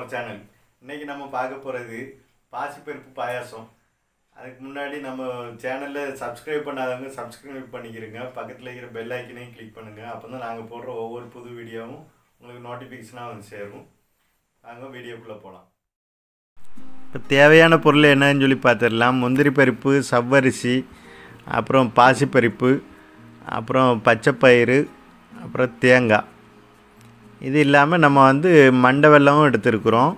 our channel. இன்னைக்கு நம்ம பார்க்க போறது பாசி பருப்பு பாயாசம். அதுக்கு முன்னாடி நம்ம சேனலை சப்ஸ்கிரைப் பண்ணாதவங்க சப்ஸ்கிரைப் பண்ணிக்கிறங்க. பக்கத்துல இருக்கிற பெல் ஐகானையும் கிளிக் பண்ணுங்க. அப்பதான் நாங்க போடுற ஒவ்வொரு புது வீடியோவும் உங்களுக்கு நோட்டிஃபிகேஷனா வந்து சேரும். வாங்க வீடியோக்குள்ள போலாம். இப்போ தேவையான பொருள் என்னன்னு சொல்லி பார்த்துடலாம். முந்திரி பருப்பு, சவ்வரிசி, அப்புறம் பாசி பருப்பு, அப்புறம் பச்சை பயிறு, அப்புறம் தேங்காய். இது இல்லாமல் நம்ம வந்து மண்டை வெல்லமும் எடுத்துருக்குறோம்.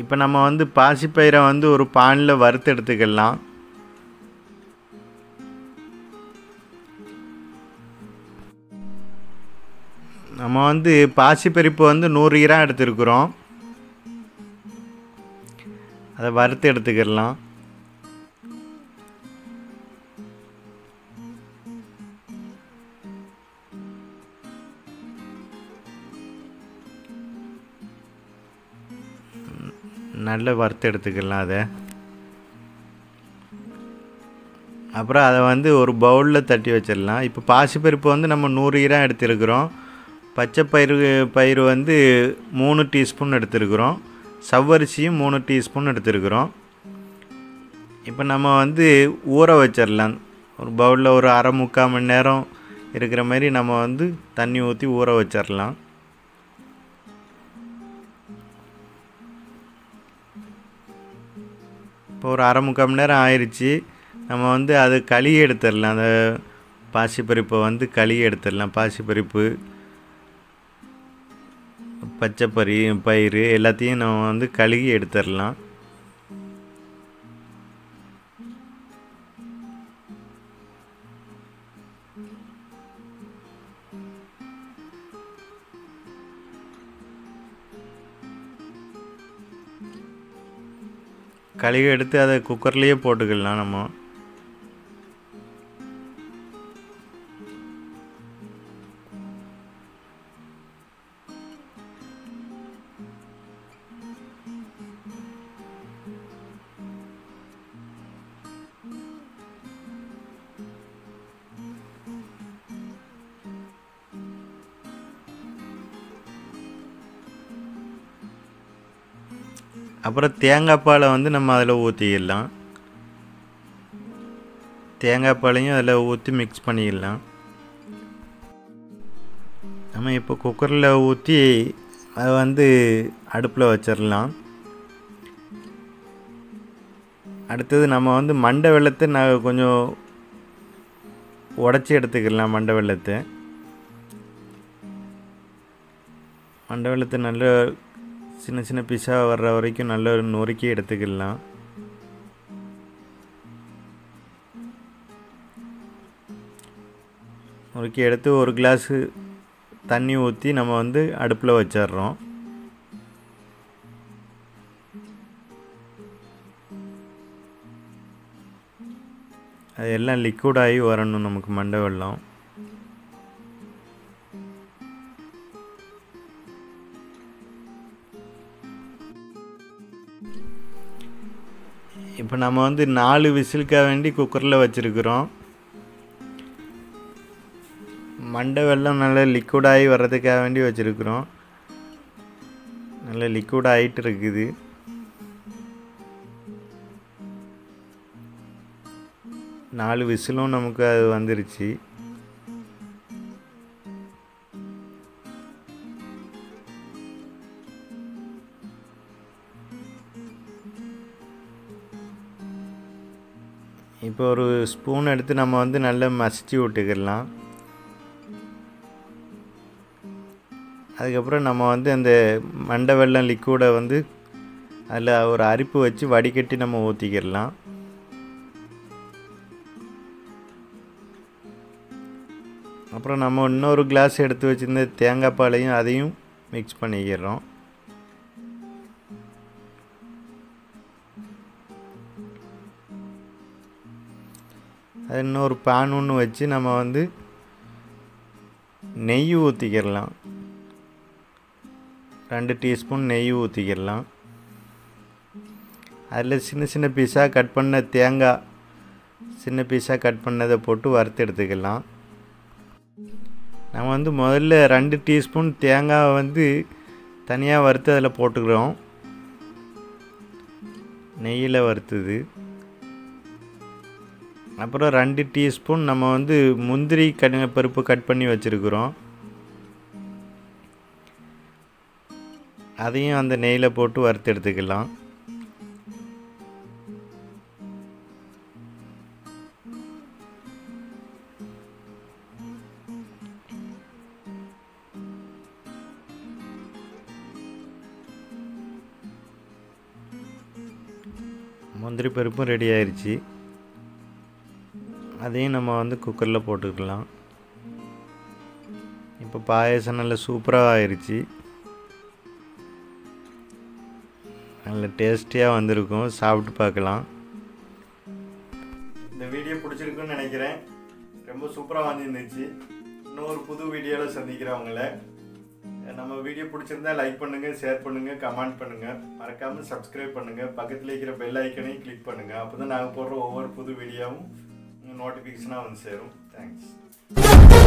இப்போ நம்ம வந்து பாசிப்பயிரை வந்து ஒரு பானில் வறுத்து எடுத்துக்கலாம். நம்ம வந்து பாசிப்பருப்பு வந்து 100 கிராம் எடுத்துருக்குறோம். அதை வறுத்து எடுத்துக்கலாம். நல்ல வறுத்து எடுத்துக்கலாம். அதை அப்புறம் அதை வந்து ஒரு பவுலில் தட்டி வச்சிடலாம். இப்போ பாசிப்பருப்பு வந்து நம்ம 100 கிராம் எடுத்துருக்குறோம். பச்சை பயிறு வந்து 3 டீஸ்பூன் எடுத்துருக்குறோம். சவ்வரிசியும் 3 டீஸ்பூன் எடுத்துருக்குறோம். இப்போ நம்ம வந்து ஊற வச்சிடலாம். ஒரு பவுலில் ஒரு அரை முக்கால் மணி நேரம் இருக்கிற மாதிரி நம்ம வந்து தண்ணி ஊற்றி ஊற வச்சிடலாம். இப்போ ஒரு அரை முக்கால் மணி நேரம் ஆயிடுச்சு. நம்ம வந்து அது கழுவி எடுத்துடலாம். அந்த பாசிப்பருப்பை வந்து கழுவி எடுத்துடலாம். பாசிப்பருப்பு, பச்சை பயிறு எல்லாத்தையும் நம்ம வந்து கழுவி எடுத்துடலாம். கழுவி எடுத்து அதை குக்கர்லேயே போட்டுக்கலாம். நம்ம அப்புறம் தேங்காய் பாலை வந்து நம்ம அதில் ஊற்றிக்கலாம். தேங்காய் பாலையும் அதில் ஊற்றி மிக்ஸ் பண்ணிக்கலாம். நம்ம இப்போ குக்கரில் ஊற்றி அதை வந்து அடுப்பில் வச்சிடலாம். அடுத்தது நம்ம வந்து மண்டை வெல்லத்தை நான் கொஞ்சம் உடச்சி எடுத்துக்கலாம். மண்டை வெல்லத்தை நல்ல சின்ன சின்ன பீஸாக வர்ற வரைக்கும் நல்லா நொறுக்கி எடுத்துக்கலாம். நொறுக்கி எடுத்து ஒரு கிளாஸு தண்ணி ஊற்றி நம்ம வந்து அடுப்பில் வச்சிடுறோம். அது எல்லாம் லிக்விடாகி வரணும் நமக்கு மண்டை வெல்லம். இப்போ நம்ம வந்து 4 விசிலுக்காக வேண்டி குக்கரில் வச்சுருக்குறோம். மண்டை வெல்லம் நல்லா லிக்விடாகி வர்றதுக்காக வேண்டி வச்சுருக்குறோம். நல்லா லிக்விட் ஆகிட்டு இருக்குது. நாலு விசிலும் நமக்கு அது வந்துருச்சு. இப்போ ஒரு ஸ்பூன் எடுத்து நம்ம வந்து நல்லா மசிச்சு விட்டுக்கலாம். அதுக்கப்புறம் நம்ம வந்து அந்த மண்டை வெல்லம் லிக்விடை வந்து அதில் ஒரு அரிப்பு வச்சு வடிகட்டி நம்ம ஊற்றிக்கிடலாம். அப்புறம் நம்ம இன்னொரு கிளாஸ் எடுத்து வச்சுருந்த தேங்காய் பாலையும் அதையும் மிக்ஸ் பண்ணிக்கிறோம். அது இன்னொரு பேன் ஒன்று வச்சு நம்ம வந்து நெய் ஊற்றிக்கிடலாம். 2 டீஸ்பூன் நெய் ஊற்றிக்கிடலாம். அதில் சின்ன சின்ன பீஸாக கட் பண்ண தேங்காய் சின்ன பீஸாக கட் பண்ணதை போட்டு வறுத்து எடுத்துக்கலாம். நம்ம வந்து முதல்ல 2 டீஸ்பூன் தேங்காவை வந்து தனியாக வறுத்து அதில் போட்டுக்கிறோம். நெய்யில் வறுத்தது. அப்புறம் 2 டீஸ்பூன் நம்ம வந்து முந்திரி பருப்பு கட் பண்ணி வச்சுருக்குறோம். அதையும் அந்த நெய்யில் போட்டு வறுத்து எடுத்துக்கலாம். முந்திரி பருப்பும் ரெடி ஆயிடுச்சு. அதையும் நம்ம வந்து குக்கரில் போட்டுக்கலாம். இப்போ பாயாசம் நல்ல சூப்பராக ஆயிடுச்சு. நல்ல டேஸ்டியாக வந்திருக்கும். சாப்பிட்டு பார்க்கலாம். இந்த வீடியோ பிடிச்சிருக்குன்னு நினைக்கிறேன். ரொம்ப சூப்பராக வந்துருந்துச்சு. இன்னொரு புது வீடியோவில் சந்திக்கிறவங்கள. நம்ம வீடியோ பிடிச்சிருந்தா லைக் பண்ணுங்கள், ஷேர் பண்ணுங்கள், கமெண்ட் பண்ணுங்கள். மறக்காமல் சப்ஸ்கிரைப் பண்ணுங்கள். பக்கத்தில் இருக்கிற பெல் ஐக்கனையும் கிளிக் பண்ணுங்கள். அப்போ தான் நாங்கள் போடுற ஒவ்வொரு புது வீடியோவும் நோட்டிஃபிகேஷனாக வந்து சேரும். தேங்க்ஸ்.